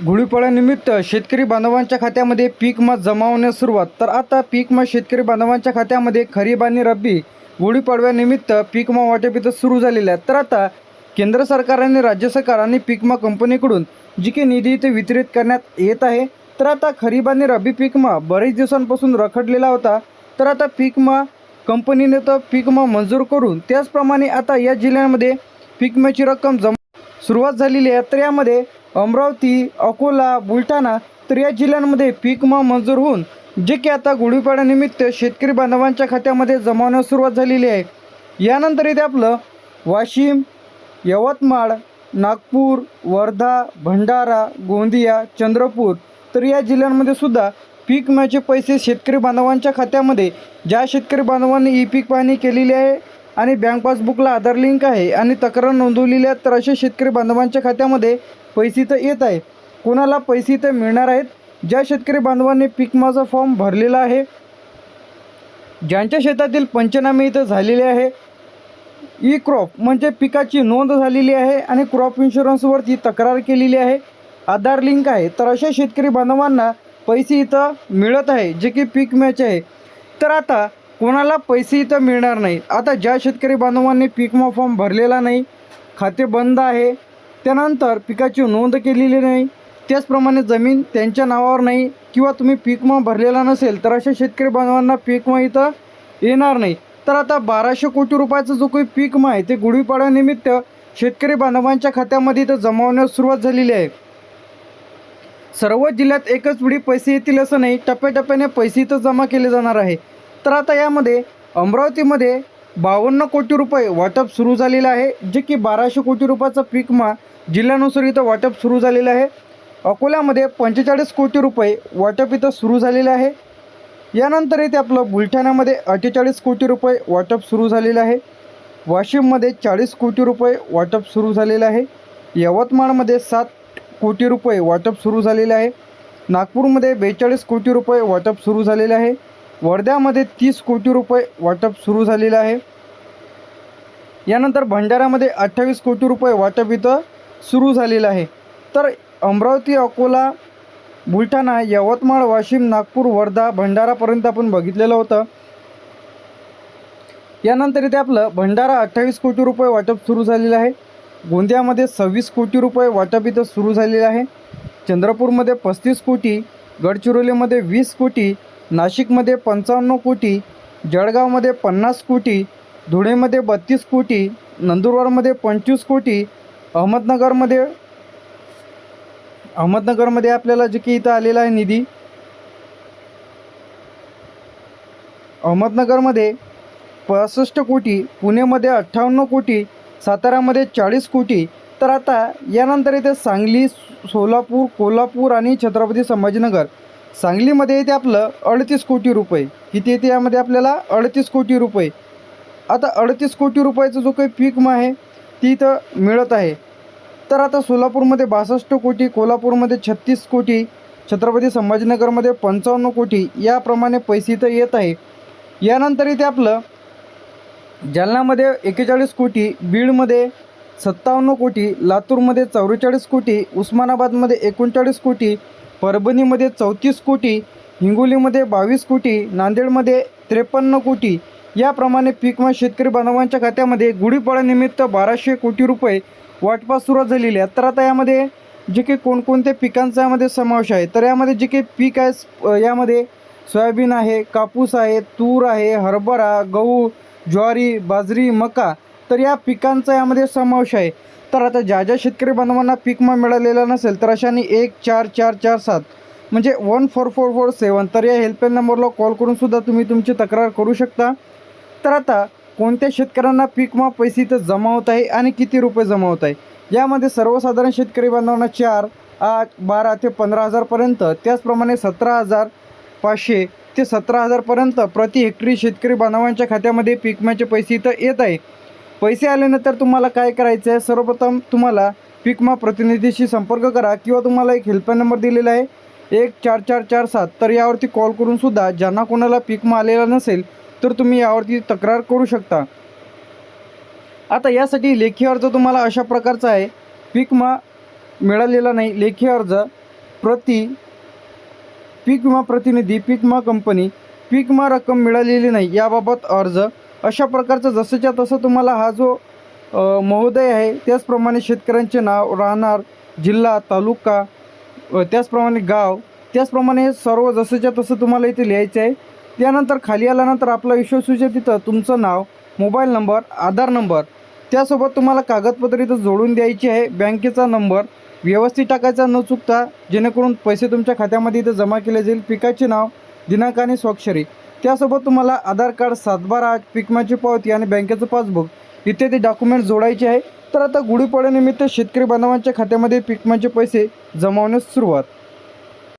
गुढीपाडव्यानिमित्त शेतकरी बांधवांच्या खात्यामध्ये पीक विमा जमा होण्यास सुरुवात. तर आता पीक विमा शेतकरी बांधवांच्या खात्यामध्ये खरीप आणि रब्बी गुढीपाडव्यानिमित्त पीक विमा वाटप इथं सुरू झालेलं आहे. तर आता केंद्र सरकार आणि राज्य सरकार आणि पीक विमा कंपनीकडून जी काही निधी इथे वितरित करण्यात येत आहे. तर आता खरीप आणि रब्बी पीक विमा बरेच दिवसांपासून रखडलेला होता. तर आता पीक विमा कंपनीने तर पीक विमा मंजूर करून त्याचप्रमाणे आता या जिल्ह्यांमध्ये पीक विम्याची रक्कम जमा सुरुवात झालेली आहे. तर यामध्ये अमरावती, अकोला, बुलढाणा तर या जिल्ह्यांमध्ये पीक विमा मंजूर होऊन जे की आता गुढीपाडव्यानिमित्त शेतकरी बांधवांच्या खात्यामध्ये जमा होण्यास सुरुवात झालेली आहे. यानंतर इथे आपलं वाशिम, यवतमाळ, नागपूर, वर्धा, भंडारा, गोंदिया, चंद्रपूर तर या जिल्ह्यांमध्ये सुद्धा पीक विम्याचे पैसे शेतकरी बांधवांच्या खात्यामध्ये ज्या शेतकरी बांधवांनी ई पीक पाहणी केलेली आहे आणि बँक पासबुकला आधार लिंक आहे आणि तक्रार नोंदवलेली आहे तर अशा शेतकरी बांधवांच्या खात्यामध्ये पैसे तर येत आहे. कोणाला पैसे तर मिळणार आहेत? ज्या शेतकरी बांधवांनी पीक विमाचा फॉर्म भरलेला आहे, ज्यांच्या शेतातील पंचनामे इथं झालेले आहे, ई क्रॉप म्हणजे पिकाची नोंद झालेली आहे आणि क्रॉप इन्शुरन्सवरती तक्रार केलेली आहे, आधार लिंक आहे तर अशा शेतकरी बांधवांना पैसे इथं मिळत आहे जे की पीक विम्याचे आहे. तर आता कोणाला पैसे इथं मिळणार नाही. आता ज्या शेतकरी बांधवांनी पीक विमा फॉर्म भरलेला नाही, खाते बंद आहे, त्यानंतर पिकाची नोंद केलेली नाही, त्याचप्रमाणे जमीन त्यांच्या नावावर नाही किंवा तुम्ही पीक विमा भरलेला नसेल तर अशा शेतकरी बांधवांना पीक विमा इथं येणार नाही. तर आता 1200 कोटी रुपयाचा जो काही पीक विमा आहे ते गुढीपाडव्यानिमित्त शेतकरी बांधवांच्या खात्यामध्ये इथं जमा होण्यास सुरुवात झालेली आहे. सर्व जिल्ह्यात एकच वेळी पैसे येतील असं नाही, टप्प्याटप्प्याने पैसे इथं जमा केले जाणार आहे. तर आता यामध्ये अमरावतीमध्ये 52 कोटी रुपये वाटप सुरू झालेलं आहे जे की 1200 कोटी रुपयाचा पीक विमा जिल्ह्यानुसार इथं वाटप सुरू झालेलं आहे. अकोल्यामध्ये 45 कोटी रुपये वाटप इथं सुरू झालेलं आहे. यानंतर इथे आपलं बुलढाण्यामध्ये 48 कोटी रुपये वाटप सुरू झालेलं आहे. वाशिममध्ये 40 कोटी रुपये वाटप सुरू झालेलं आहे. यवतमाळमध्ये 7 कोटी रुपये वाटप सुरू झालेले आहे. नागपूरमध्ये 42 कोटी रुपये वाटप सुरू झालेले आहे. वर्ध्यामध्ये 30 कोटी रुपये वाटप सुरू झालेलं आहे. यानंतर भंडाऱ्यामध्ये 28 कोटी रुपये वाटप इथं सुरू झालेलं आहे. तर अमरावती, अकोला, बुलढाणा, यवतमाळ, वाशिम, नागपूर, वर्धा, भंडारापर्यंत आपण बघितलेलं होतं. यानंतर इथे आपलं भंडारा 28 कोटी रुपये वाटप सुरू झालेलं आहे. गोंदियामध्ये 26 कोटी रुपये वाटप इथं सुरू झालेलं आहे. चंद्रपूरमध्ये 35 कोटी, गडचिरोलीमध्ये 20 कोटी, नाशिकमध्ये 55 कोटी, जळगावमध्ये 50 कोटी, धुळेमध्ये 32 कोटी, नंदुरबारमध्ये 25 कोटी, अहमदनगरमध्ये आपल्याला जे की इथं आलेला आहे निधी, अहमदनगरमध्ये 65 कोटी, पुणेमध्ये 58 कोटी, साताऱ्यामध्ये 40 कोटी. तर आता यानंतर इथे सांगली, सोलापूर, कोल्हापूर आणि छत्रपती संभाजीनगर. सांगलीमध्ये येते आपलं 38 कोटी रुपये. किती येते यामध्ये आपल्याला? 38 कोटी रुपये. आता 38 कोटी रुपयाचा जो काही पीक विमा आहे ती इथं मिळत आहे. तर आता सोलापूरमध्ये 62 कोटी, कोल्हापूरमध्ये 36 कोटी, छत्रपती संभाजीनगरमध्ये 55 कोटी याप्रमाणे पैसे इथं येत आहे. यानंतर इथे आपलं जालन्यामध्ये 41 कोटी, बीडमध्ये 57 कोटी, लातूरमध्ये 44 कोटी, उस्मानाबादमध्ये 39 कोटी, परभणीमध्ये 34 कोटी, हिंगोलीमध्ये 22 कोटी, नांदेडमध्ये 53 कोटी याप्रमाणे पीक विमा शेतकरी बांधवांच्या खात्यामध्ये गुढीपाडव्यानिमित्त 1200 कोटी रुपये वाटपास सुरुवात झालेली आहे. तर आता यामध्ये जे काही कोणकोणत्या पिकांचा यामध्ये समावेश आहे तर यामध्ये जे काही पीक आहे यामध्ये सोयाबीन आहे, कापूस आहे, तूर आहे, हरभरा, गहू, ज्वारी, बाजरी, मका तर या पिकांचा यामध्ये समावेश आहे. तर आता ज्या ज्या शेतकरी बांधवांना पीक विमा मिळालेला नसेल तर अशाने 144447 म्हणजे 14447 तर या हेल्पलाईन नंबरला कॉल करून सुद्धा तुम्ही तुमची तक्रार करू शकता. तर आता कोणत्या शेतकऱ्यांना पीक विमा पैसे इथं जमा होत आहे आणि किती रुपये जमा होत आहे? यामध्ये सर्वसाधारण शेतकरी बांधवांना 4, 8, 12 ते 15,000पर्यंत, त्याचप्रमाणे 17,500 ते 17,000पर्यंत प्रति हेक्टरी शेतकरी बांधवांच्या खात्यामध्ये पीक विम्याचे पैसे इथं येत आहे. पैसे आल्यानंतर तुम्हाला काय करायचं आहे? सर्वप्रथम तुम्हाला पीक विमा प्रतिनिधीशी संपर्क करा किंवा तुम्हाला एक हेल्पलाईन नंबर दिलेला आहे 14447 तर यावरती कॉल करून सुद्धा ज्यांना कोणाला पीक विमा आलेला नसेल तर तुम्ही यावरती तक्रार करू शकता. आता यासाठी लेखी अर्ज तुम्हाला अशा प्रकारचा आहे, पीक विमा मिळालेला नाही लेखी अर्ज प्रति पीक विमा प्रतिनिधी, पीक विमा कंपनी, पीक विमा रक्कम मिळालेली नाही याबाबत अर्ज, अशा प्रकारचं जसंच्या तसं तुम्हाला हा जो महोदय आहे त्याचप्रमाणे शेतकऱ्यांचे नाव, राहणार, जिल्हा, तालुका, त्याचप्रमाणे गाव, त्याचप्रमाणे हे सर्व जसंच्या तसं तुम्हाला इथे लिहायचं आहे. त्यानंतर खाली आल्यानंतर आपला विश्वसूच्या तिथं तुमचं नाव, मोबाईल नंबर, आधार नंबर, त्यासोबत तुम्हाला कागदपत्र इथं जोडून द्यायची आहे. बँकेचा नंबर व्यवस्थित टाकायचा न चुकता, जेणेकरून पैसे तुमच्या खात्यामध्ये इथं जमा केले जाईल. पिकाचे नाव, दिनांक आणि स्वाक्षरी, त्यासोबत तुम्हाला आधार कार्ड, सातबारा, पीक विम्याची पावती आणि बँकेचं पासबुक इत्यादी डॉक्युमेंट जोडायचे आहे. तर आता गुढीपाडव्यानिमित्त शेतकरी बांधवांच्या खात्यामध्ये पीक विम्याचे पैसे जमा होण्यास सुरुवात.